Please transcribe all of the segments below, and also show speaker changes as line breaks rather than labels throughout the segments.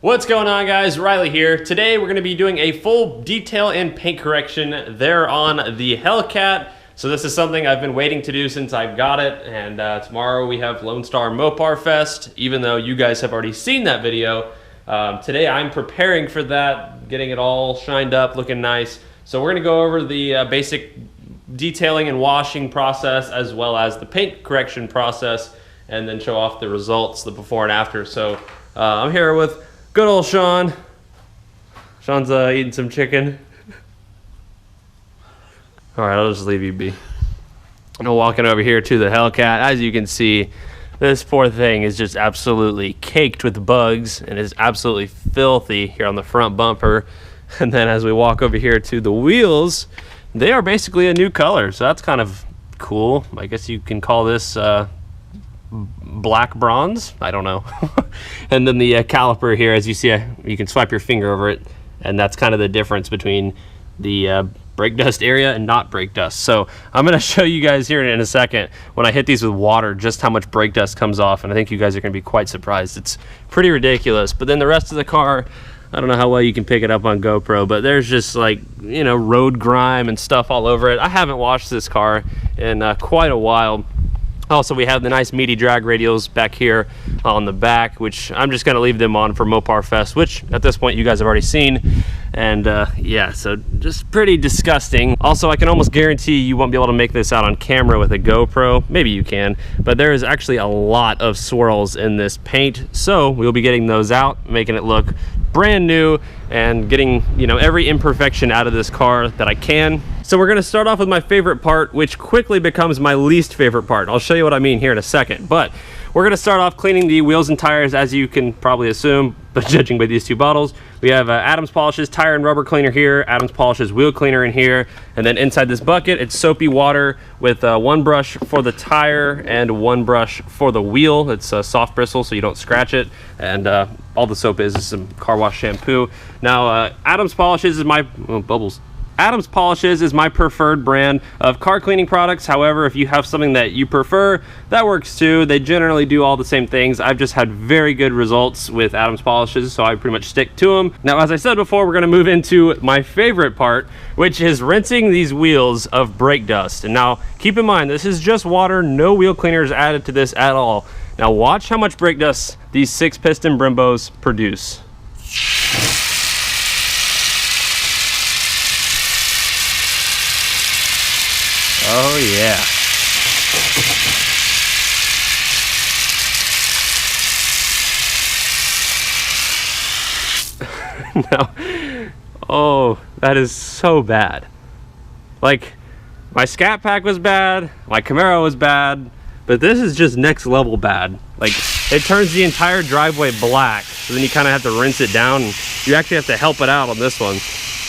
What's going on, guys? Riley here. Today we're going to be doing a full detail and paint correction there on the Hellcat. So this is something I've been waiting to do since I got it, and tomorrow we have Lone Star Mopar Fest. Even though you guys have already seen that video, today I'm preparing for that, getting it all shined up, looking nice. So we're going to go over the basic detailing and washing process as well as the paint correction process, and then show off the results, the before and after. So I'm here with good old Sean. Sean's eating some chicken. All right, I'll just leave you be. I'm walking over here to the Hellcat. As you can see, this poor thing is just absolutely caked with bugs and is absolutely filthy here on the front bumper. And then as we walk over here to the wheels, they are basically a new color. So that's kind of cool. I guess you can call this black bronze, I don't know. And then the caliper here, as you see, you can swipe your finger over it, and that's kind of the difference between the brake dust area and not brake dust. So I'm going to show you guys here in a second when I hit these with water just how much brake dust comes off, and I think you guys are going to be quite surprised. It's pretty ridiculous. But then the rest of the car, I don't know how well you can pick it up on GoPro, but there's just, like, you know, road grime and stuff all over it. I haven't washed this car in quite a while. Also, we have the nice meaty drag radials back here on the back, which I'm just going to leave them on for Mopar Fest, which at this point you guys have already seen. And yeah, so just pretty disgusting. Also, I can almost guarantee you won't be able to make this out on camera with a GoPro. Maybe you can, but there is actually a lot of swirls in this paint. So we'll be getting those out, making it look brand new and getting, you know, every imperfection out of this car that I can. So we're going to start off with my favorite part, which quickly becomes my least favorite part. I'll show you what I mean here in a second, but we're going to start off cleaning the wheels and tires, as you can probably assume, but judging by these two bottles. We have Adams Polishes tire and rubber cleaner here, Adams Polishes wheel cleaner in here, and then inside this bucket it's soapy water with one brush for the tire and one brush for the wheel. It's a soft bristle so you don't scratch it, and all the soap is some car wash shampoo. Now Adams Polishes is my Adams Polishes is my preferred brand of car cleaning products. However, if you have something that you prefer, that works too. They generally do all the same things. I've just had very good results with Adams Polishes, so I pretty much stick to them. Now, as I said before, we're going to move into my favorite part, which is rinsing these wheels of brake dust. And now, keep in mind, this is just water, no wheel cleaners added to this at all. Now, watch how much brake dust these 6-piston Brimbos produce. Oh yeah. No. Oh, that is so bad. Like, my Scat Pack was bad, my Camaro was bad, but this is just next level bad. Like, it turns the entire driveway black, so then you kind of have to rinse it down, and you actually have to help it out on this one.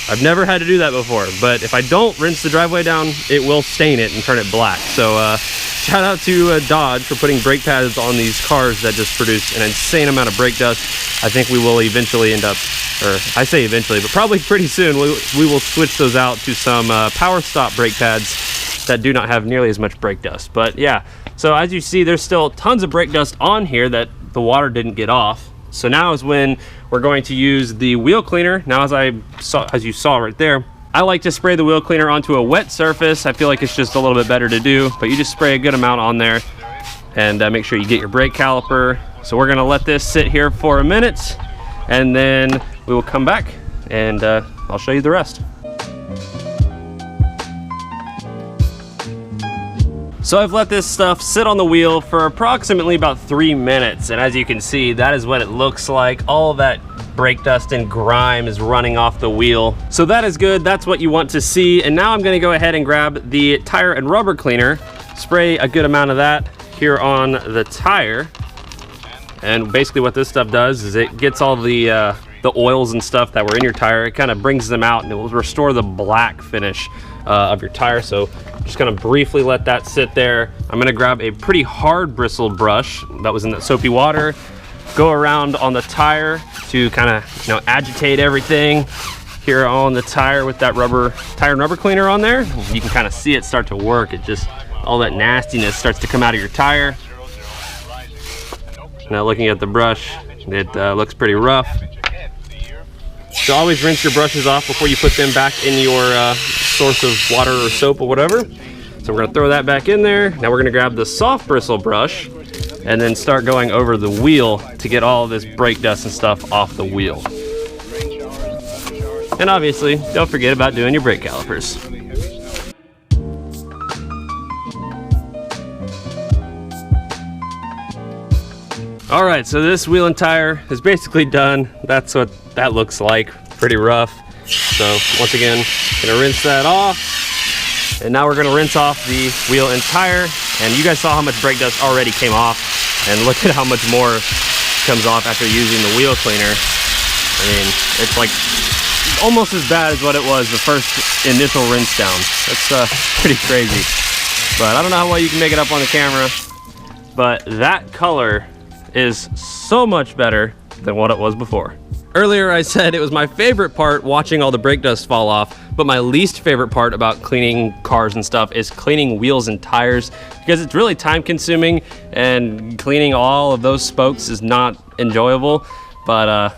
I've never had to do that before, but if I don't rinse the driveway down, it will stain it and turn it black. So shout out to Dodge for putting brake pads on these cars that just produce an insane amount of brake dust. I think we will eventually end up, or I say eventually, but probably pretty soon, we will switch those out to some power stop brake pads that do not have nearly as much brake dust. But yeah, so as you see, there's still tons of brake dust on here that the water didn't get off. So now is when we're going to use the wheel cleaner. Now, as you saw right there, I like to spray the wheel cleaner onto a wet surface. I feel like it's just a little bit better to do, but you just spray a good amount on there, and make sure you get your brake caliper. So we're gonna let this sit here for a minute, and then we will come back and I'll show you the rest. So I've let this stuff sit on the wheel for approximately about 3 minutes, and as you can see, that is what it looks like. All that brake dust and grime is running off the wheel. So that is good, that's what you want to see. And now I'm gonna go ahead and grab the tire and rubber cleaner, spray a good amount of that here on the tire. And basically what this stuff does is it gets all the oils and stuff that were in your tire, it kind of brings them out, and it will restore the black finish of your tire. So just gonna briefly let that sit there. I'm gonna grab a pretty hard bristled brush that was in that soapy water, go around on the tire to kind of, you know, agitate everything here on the tire with that tire and rubber cleaner on there. You can kind of see it start to work. It just, all that nastiness starts to come out of your tire. Now looking at the brush, it looks pretty rough. So always rinse your brushes off before you put them back in your source of water or soap or whatever. So we're gonna throw that back in there. Now we're gonna grab the soft bristle brush and then start going over the wheel to get all of this brake dust and stuff off the wheel. And obviously, don't forget about doing your brake calipers. All right, so this wheel and tire is basically done. That's what that looks like, pretty rough. So once again, gonna rinse that off. And now we're gonna rinse off the wheel and tire. And you guys saw how much brake dust already came off. And look at how much more comes off after using the wheel cleaner. I mean, it's like almost as bad as what it was the first initial rinse down. That's pretty crazy. But I don't know how well you can make it up on the camera, but that color is so much better than what it was before. Earlier I said it was my favorite part watching all the brake dust fall off, but my least favorite part about cleaning cars and stuff is cleaning wheels and tires, because it's really time consuming and cleaning all of those spokes is not enjoyable. But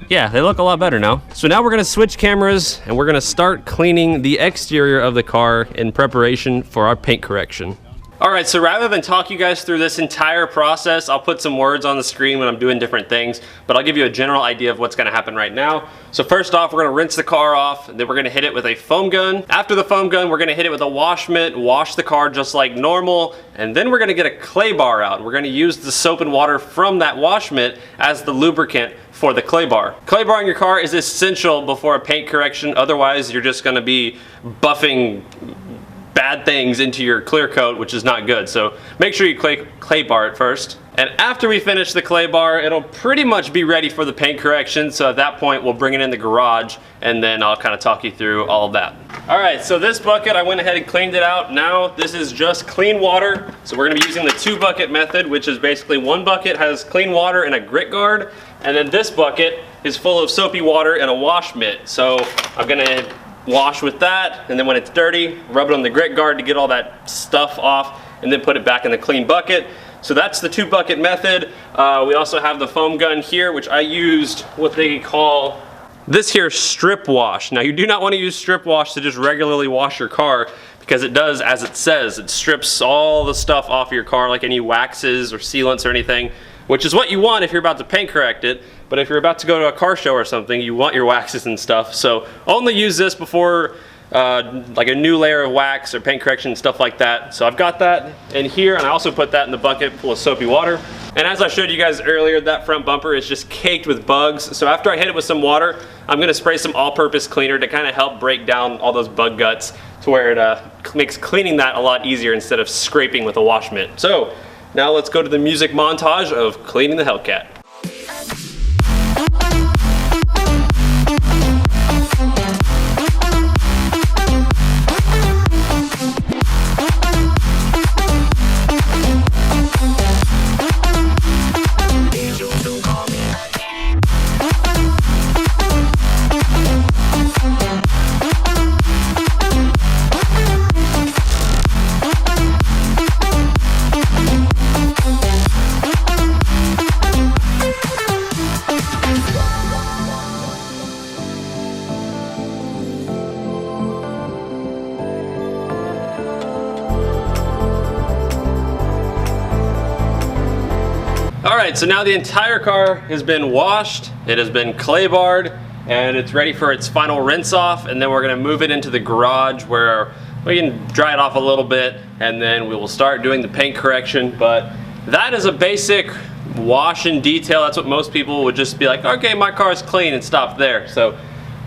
yeah, they look a lot better now. So now we're gonna switch cameras and we're gonna start cleaning the exterior of the car in preparation for our paint correction. All right, so rather than talk you guys through this entire process, I'll put some words on the screen when I'm doing different things, but I'll give you a general idea of what's gonna happen right now. So first off, we're gonna rinse the car off, and then we're gonna hit it with a foam gun. After the foam gun, we're gonna hit it with a wash mitt, wash the car just like normal, and then we're gonna get a clay bar out. We're gonna use the soap and water from that wash mitt as the lubricant for the clay bar. Clay bar in your car is essential before a paint correction, otherwise you're just gonna be buffing bad things into your clear coat, which is not good. So make sure you clay bar it first. And after we finish the clay bar, it'll pretty much be ready for the paint correction. So at that point, we'll bring it in the garage and then I'll kind of talk you through all of that. All right, so this bucket, I went ahead and cleaned it out. Now this is just clean water. So we're gonna be using the 2-bucket method, which is basically 1 bucket has clean water and a grit guard. And then this bucket is full of soapy water and a wash mitt. So I'm gonna wash with that, and then when it's dirty, rub it on the grit guard to get all that stuff off, and then put it back in the clean bucket. So that's the 2-bucket method. We also have the foam gun here, which I used what they call this here strip wash. Now you do not want to use strip wash to just regularly wash your car, because it does as it says. It strips all the stuff off your car, like any waxes or sealants or anything, which is what you want if you're about to paint correct it. But if you're about to go to a car show or something, you want your waxes and stuff. So only use this before like a new layer of wax or paint correction and stuff like that. So I've got that in here, and I also put that in the bucket full of soapy water. And as I showed you guys earlier, that front bumper is just caked with bugs. So after I hit it with some water, I'm gonna spray some all-purpose cleaner to kind of help break down all those bug guts to where it makes cleaning that a lot easier instead of scraping with a wash mitt. So now let's go to the music montage of cleaning the Hellcat. Alright, so now the entire car has been washed, it has been clay barred, and it's ready for its final rinse off, and then we're going to move it into the garage where we can dry it off a little bit, and then we will start doing the paint correction. But that is a basic wash and detail. That's what most people would just be like, okay, my car's clean, and stop there. So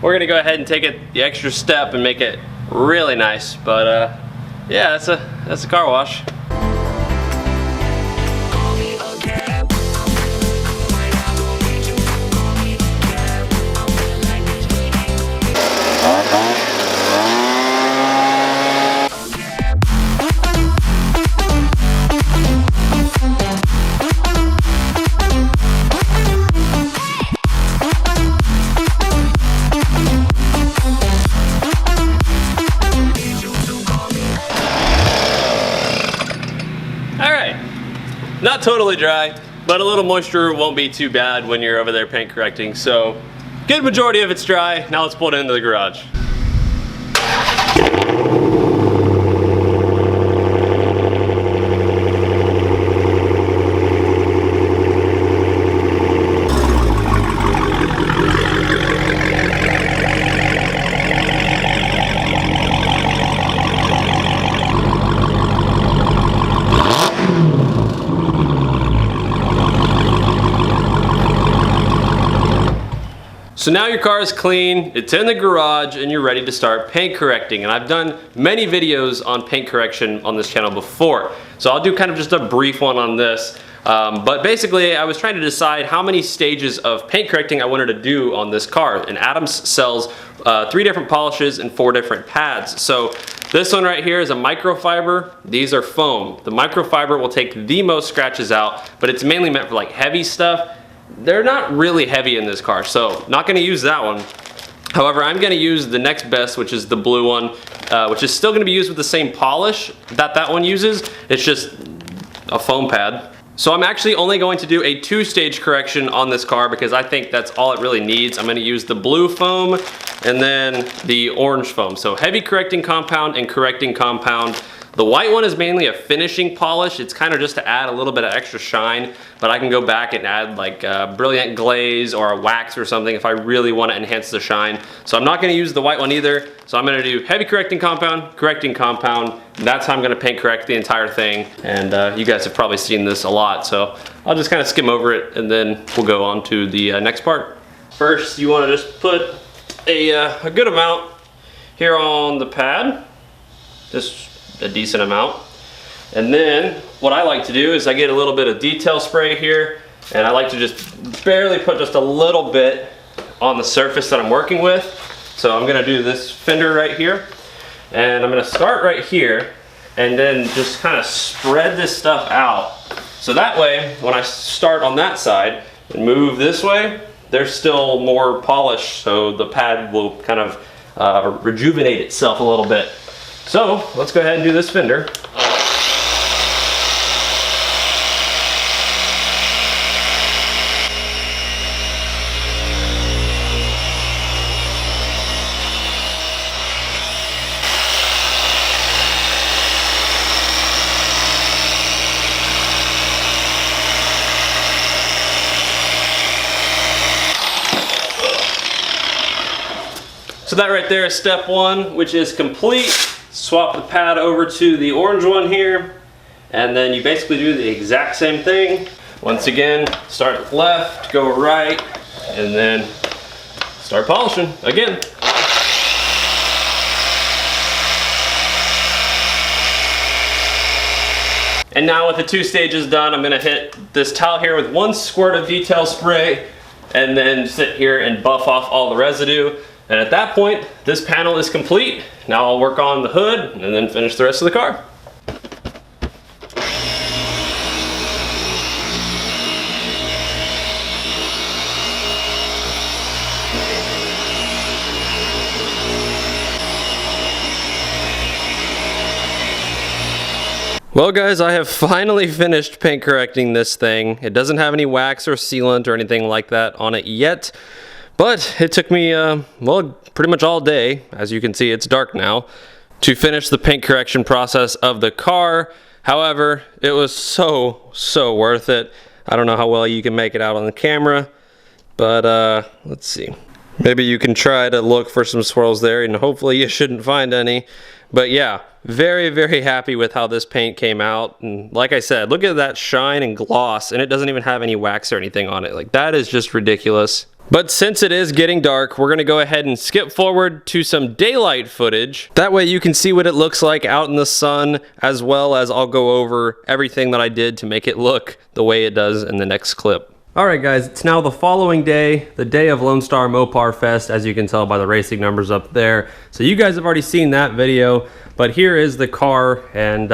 we're going to go ahead and take it the extra step and make it really nice. But yeah, that's a car wash. Not totally dry, but a little moisture won't be too bad when you're over there paint correcting. So Good majority of it's dry. Now let's pull it into the garage. So now your car is clean, it's in the garage, and you're ready to start paint correcting. And I've done many videos on paint correction on this channel before. So I'll do kind of just a brief one on this. But basically, I was trying to decide how many stages of paint correcting I wanted to do on this car. And Adams sells 3 different polishes and 4 different pads. So this one right here is a microfiber. These are foam. The microfiber will take the most scratches out, but it's mainly meant for like heavy stuff. They're not really heavy in this car, so not gonna use that one. However, I'm gonna use the next best, which is the blue one, which is still gonna be used with the same polish that one uses. It's just a foam pad. So I'm actually only going to do a 2-stage correction on this car because I think that's all it really needs. I'm gonna use the blue foam and then the orange foam. So heavy correcting compound and correcting compound. The white one is mainly a finishing polish. It's kind of just to add a little bit of extra shine, but I can go back and add like a brilliant glaze or a wax or something if I really want to enhance the shine. So I'm not going to use the white one either. So I'm going to do heavy correcting compound. And that's how I'm going to paint correct the entire thing. And you guys have probably seen this a lot, so I'll just kind of skim over it and then we'll go on to the next part. First, you want to just put a good amount here on the pad. Just a decent amount. And then what I like to do is I get a little bit of detail spray here, and I like to just barely put just a little bit on the surface that I'm working with. So I'm gonna do this fender right here, and I'm gonna start right here and then just kind of spread this stuff out. So that way, when I start on that side and move this way, there's still more polish, so the pad will kind of rejuvenate itself a little bit. So let's go ahead and do this fender. So that right there is step 1, which is complete. Swap the pad over to the orange one here, and then you basically do the exact same thing. Once again, start left, go right, and then start polishing again. And now with the 2 stages done, I'm gonna hit this towel here with 1 squirt of detail spray, and then sit here and buff off all the residue. And at that point, this panel is complete. Now I'll work on the hood and then finish the rest of the car. Well guys, I have finally finished paint correcting this thing. It doesn't have any wax or sealant or anything like that on it yet. But it took me, well, pretty much all day. As you can see, it's dark now, to finish the paint correction process of the car. However, it was so worth it. I don't know how well you can make it out on the camera, but let's see. Maybe you can try to look for some swirls there, and hopefully you shouldn't find any. But yeah, very happy with how this paint came out. And like I said, look at that shine and gloss, and it doesn't even have any wax or anything on it. Like, that is just ridiculous. But since it is getting dark, we're gonna go ahead and skip forward to some daylight footage. That way you can see what it looks like out in the sun, as well as I'll go over everything that I did to make it look the way it does in the next clip. Alright guys, it's now the following day, the day of Lone Star Mopar Fest, as you can tell by the racing numbers up there. So you guys have already seen that video, but here is the car, and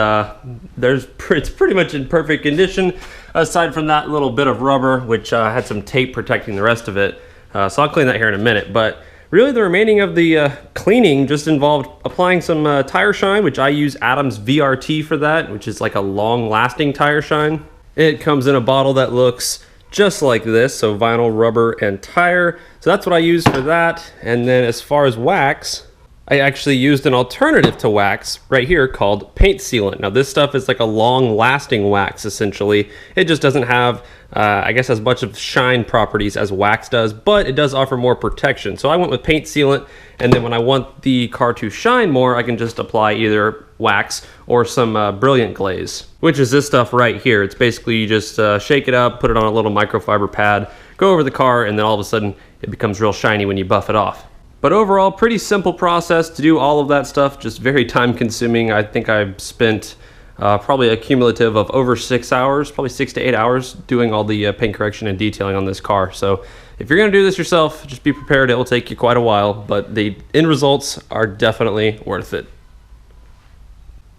it's pretty much in perfect condition, aside from that little bit of rubber, which had some tape protecting the rest of it. So I'll clean that here in a minute, but really the remaining of the cleaning just involved applying some tire shine, which I use Adams VRT for that, which is like a long-lasting tire shine. It comes in a bottle that looks just like this, so vinyl, rubber, and tire. So that's what I use for that. And then as far as wax, I actually used an alternative to wax right here called paint sealant. Now this stuff is like a long-lasting wax essentially. It just doesn't have, I guess, as much of shine properties as wax does, but it does offer more protection. So I went with paint sealant, and then when I want the car to shine more, I can just apply either wax or some Brilliant Glaze, which is this stuff right here. It's basically you just shake it up, put it on a little microfiber pad, go over the car, and then all of a sudden it becomes real shiny when you buff it off. But overall, pretty simple process to do all of that stuff, just very time consuming. I think I've spent probably a cumulative of over 6 hours, probably 6 to 8 hours doing all the paint correction and detailing on this car. So if you're gonna do this yourself, just be prepared. It will take you quite a while, but the end results are definitely worth it.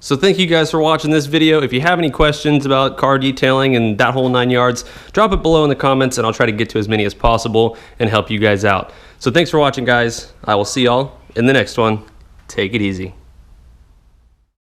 So thank you guys for watching this video. If you have any questions about car detailing and that whole 9 yards, drop it below in the comments and I'll try to get to as many as possible and help you guys out. So thanks for watching, guys. I will see y'all in the next one. Take it easy.